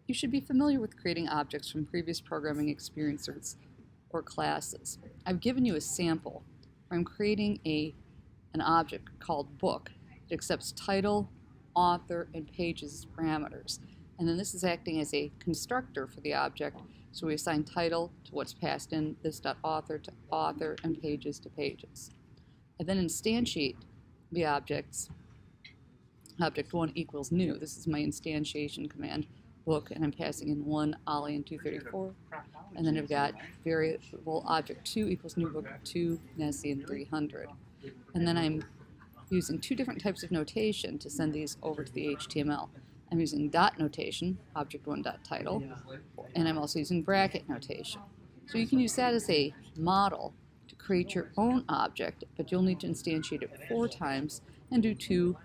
You should be familiar with creating objects from previous programming experiences or classes. I've given you a sample where I'm creating an object called book that accepts title, author, and pages as parameters. And then this is acting as a constructor for the object, so we assign title to what's passed in, this.author to author, and pages to pages. I then instantiate the objects. Object 1 equals new. This is my instantiation command, book, and I'm passing in 1, Ollie, and 234. And then I've got variable object 2 equals new book 2, Nessie, and 300. And then I'm using two different types of notation to send these over to the HTML. I'm using dot notation, object 1 dot title, and I'm also using bracket notation. So you can use that as a model to create your own object, but you'll need to instantiate it 4 times and do 2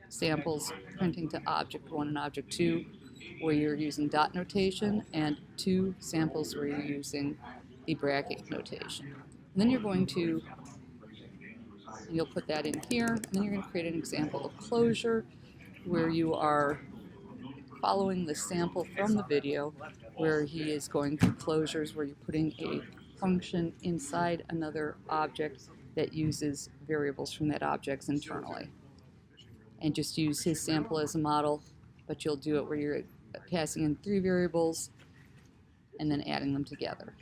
samples printing to object 1 and object 2 where you're using dot notation, and 2 samples where you're using the bracket notation. And then you're going to, you'll put that in here, and then you're going to create an example of closure where you are following the sample from the video where he is going through closures where you're putting a function inside another object that uses variables from that object internally. And just use his sample as a model, but you'll do it where you're passing in 3 variables and then adding them together.